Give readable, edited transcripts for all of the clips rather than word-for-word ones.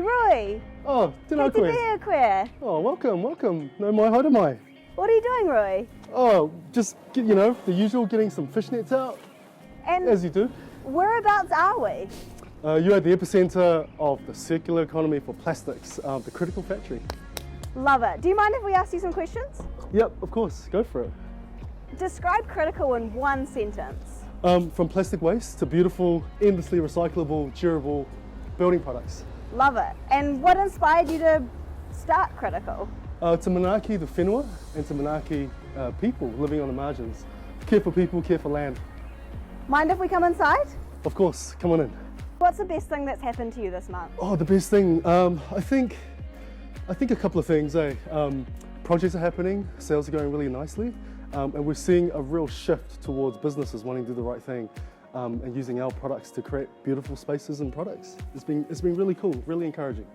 Rui! Oh, tēnā Good to koe. be here, Queer. Oh, welcome. No mai, haere mai. What are you doing, Rui? Oh, just, the usual, getting some fishnets out, And as you do. whereabouts are we? You're at the epicenter of the circular economy for plastics, the Critical Factory. Love it. Do you mind if we ask you some questions? Yep, of course, go for it. Describe Critical in one sentence. From plastic waste to beautiful, endlessly recyclable, durable building products. Love it. And what inspired you to start Critical? To manaki the whenua and to manaki people living on the margins. Care for people, care for land. Mind if we come inside? Of course, come on in. What's the best thing that's happened to you this month? Oh, the best thing, I think a couple of things, projects are happening, sales are going really nicely, and we're seeing a real shift towards businesses wanting to do the right thing and using our products to create beautiful spaces and products. It's been really cool, really encouraging.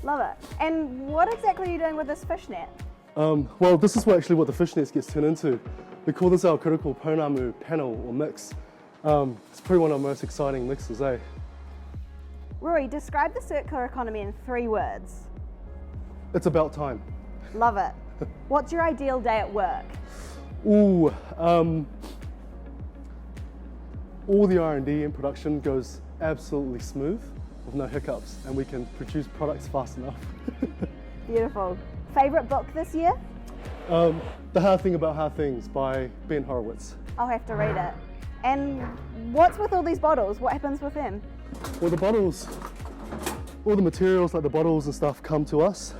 Love it. And what exactly are you doing with this fishnet? Well, this is actually what the fishnets gets turned into. We call this our Critical Pounamu panel or mix. It's probably one of our most exciting mixes, eh? Rui, describe the circular economy in 3 words. It's about time. Love it. What's your ideal day at work? Ooh, all the R&D and production goes absolutely smooth with no hiccups, and we can produce products fast enough. Beautiful. Favorite book this year? The Hard Thing About Hard Things by Ben Horowitz. I'll have to read it. And what's with all these bottles? What happens with them? Well, the bottles, all the materials like the bottles and stuff come to us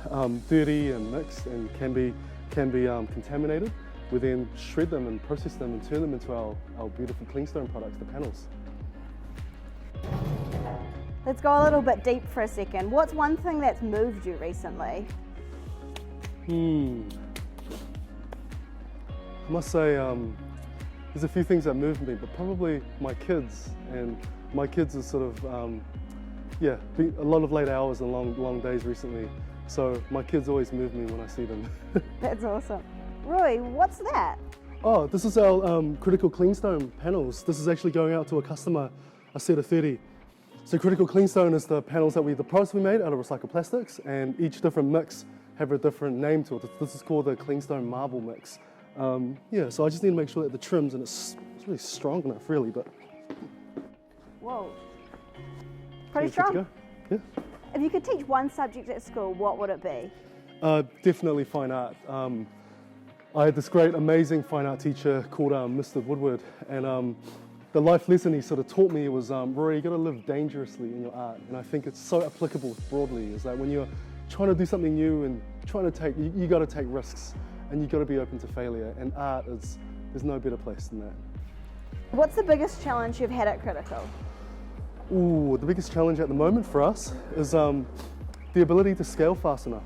dirty and mixed and can be contaminated. We then shred them and process them and turn them into our beautiful Cleanstone products, the panels. Let's go a little bit deep for a second. What's one thing that's moved you recently? I must say there's a few things that moved me, but probably my kids. And my kids are sort of, been a lot of late hours and long days recently. So my kids always move me when I see them. That's awesome. Rui, what's that? Oh, this is our Critical Cleanstone panels. This is actually going out to a customer, a set of 30. So Critical Cleanstone is the panels the products we made out of recycled plastics, and each different mix have a different name to it. This is called the Cleanstone Marble Mix. So I just need to make sure that the trims, and it's really strong enough really, but... Whoa. Pretty Good to strong. go. Yeah. If you could teach one subject at school, what would it be? Definitely fine art. I had this great, amazing fine art teacher called Mr. Woodward, and the life lesson he sort of taught me was, Rory, you got to live dangerously in your art, and I think it's so applicable broadly. Is that when you're trying to do something new and trying to take, you got to take risks, and you got to be open to failure. And art there's no better place than that. What's the biggest challenge you've had at Critical? Ooh, the biggest challenge at the moment for us is the ability to scale fast enough.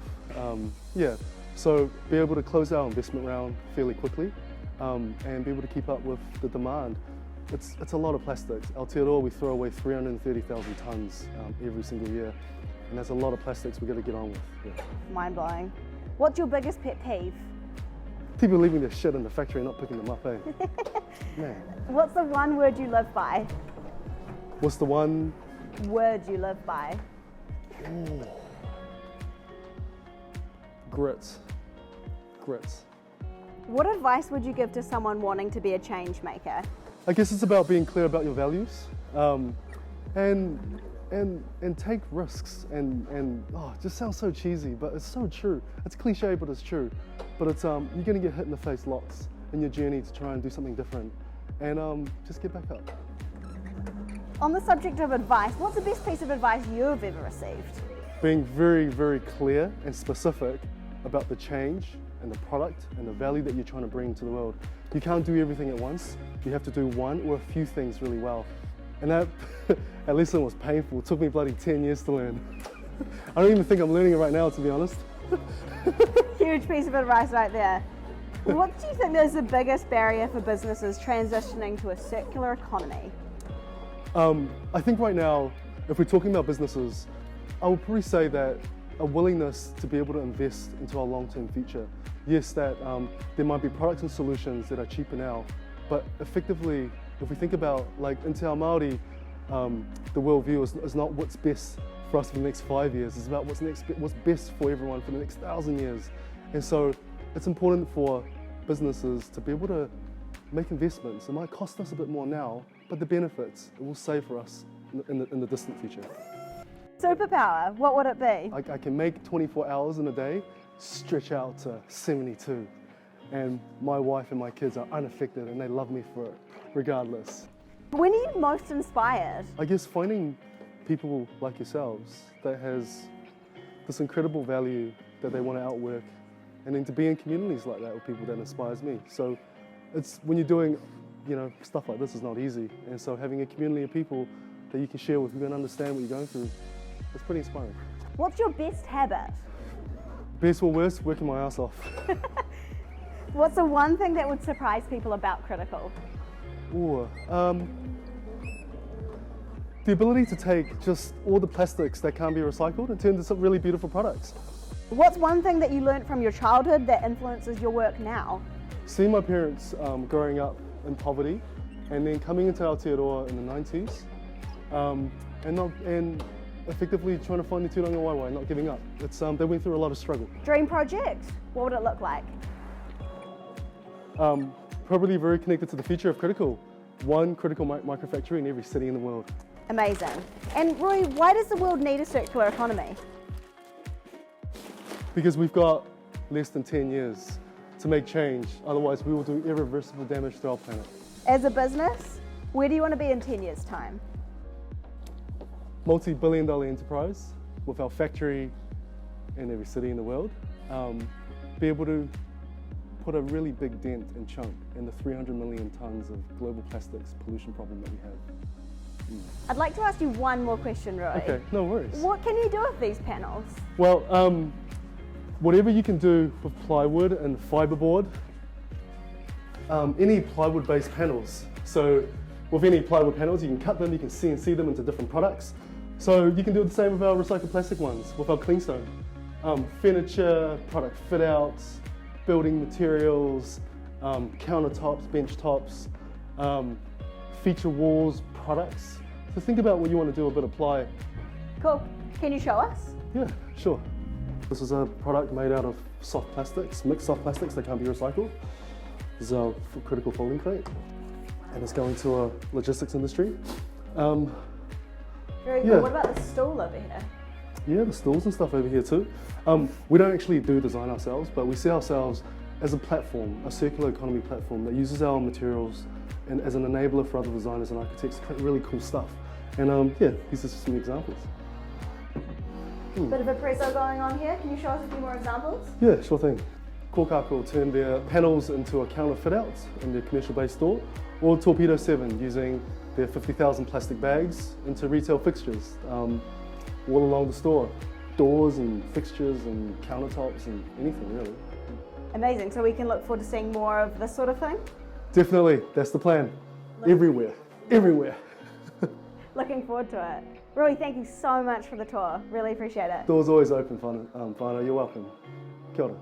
So be able to close our investment round fairly quickly and be able to keep up with the demand. It's a lot of plastics. Aotearoa, we throw away 330,000 tonnes every single year, and that's a lot of plastics we've got to get on with. Yeah. Mind blowing. What's your biggest pet peeve? People leaving their shit in the factory and not picking them up, eh? Man. What's the one word you live by? What's the one word you live by? Ooh. Grits. What advice would you give to someone wanting to be a change maker? I guess it's about being clear about your values and take risks and it just sounds so cheesy, but it's so true. It's cliche, but it's true. But it's you're gonna get hit in the face lots in your journey to try and do something different, and just get back up. On the subject of advice, what's the best piece of advice you've ever received? Being very, very clear and specific about the change and the product and the value that you're trying to bring to the world. You can't do everything at once. You have to do one or a few things really well. And that lesson was painful. It took me bloody 10 years to learn. I don't even think I'm learning it right now, to be honest. Huge piece of advice right there. What do you think is the biggest barrier for businesses transitioning to a circular economy? I think right now, if we're talking about businesses, I would probably say that a willingness to be able to invest into our long-term future. Yes, that there might be products and solutions that are cheaper now, but effectively, if we think about, like, in Te Ao Māori, the worldview is not what's best for us for the next 5 years. It's about what's best for everyone for the next 1,000 years. And so it's important for businesses to be able to make investments. It might cost us a bit more now, but the benefits it will save for us in the distant future. Superpower, what would it be? I can make 24 hours in a day stretch out to 72. And my wife and my kids are unaffected and they love me for it, regardless. When are you most inspired? I guess finding people like yourselves that has this incredible value that they want to outwork, and then to be in communities like that with people that inspires me. So it's when you're doing, stuff like this is not easy. And so having a community of people that you can share with, who can understand what you're going through, it's pretty inspiring. What's your best habit? Best or worst, working my ass off. What's the one thing that would surprise people about Critical? Ooh, the ability to take just all the plastics that can't be recycled and turn into some really beautiful products. What's one thing that you learned from your childhood that influences your work now? Seeing my parents growing up in poverty and then coming into Aotearoa in the 90s and effectively trying to find the tūranga waiwai, not giving up. They went through a lot of struggle. Dream project, what would it look like? Probably very connected to the future of Critical. One Critical microfactory in every city in the world. Amazing. And Rui, why does the world need a circular economy? Because we've got less than 10 years to make change, otherwise we will do irreversible damage to our planet. As a business, where do you want to be in 10 years' time? Multi-billion-dollar enterprise with our factory in every city in the world. Be able to put a really big dent and chunk in the 300 million tonnes of global plastics pollution problem that we have. I'd like to ask you one more question, Rui. Okay, no worries. What can you do with these panels? Well, whatever you can do with plywood and fibreboard, any plywood-based panels. So with any plywood panels, you can cut them, you can CNC them into different products. So you can do the same with our recycled plastic ones, with our Cleanstone. Furniture, product fit-outs, building materials, countertops, bench tops, feature walls, products. So think about what you want to do, a bit of ply. Cool. Can you show us? Yeah, sure. This is a product made out of soft plastics, mixed soft plastics that can't be recycled. This is our Critical folding crate, and it's going to a logistics industry. Very cool. Yeah. What about the stool over here? Yeah, the stools and stuff over here too. We don't actually do design ourselves, but we see ourselves as a platform, a circular economy platform that uses our materials and as an enabler for other designers and architects to create really cool stuff. And yeah, these are just some examples. Bit of a presso going on here. Can you show us a few more examples? Yeah, sure thing. Kōkaka will turn their panels into a counter fit-outs in their commercial-based store, or Torpedo 7 using their 50,000 plastic bags into retail fixtures all along the store. Doors and fixtures and countertops and anything really. Amazing. So we can look forward to seeing more of this sort of thing? Definitely, that's the plan. Everywhere, everywhere. Looking forward to it. Rui, thank you so much for the tour. Really appreciate it. Door's always open, Whānau. You're welcome. Kia ora.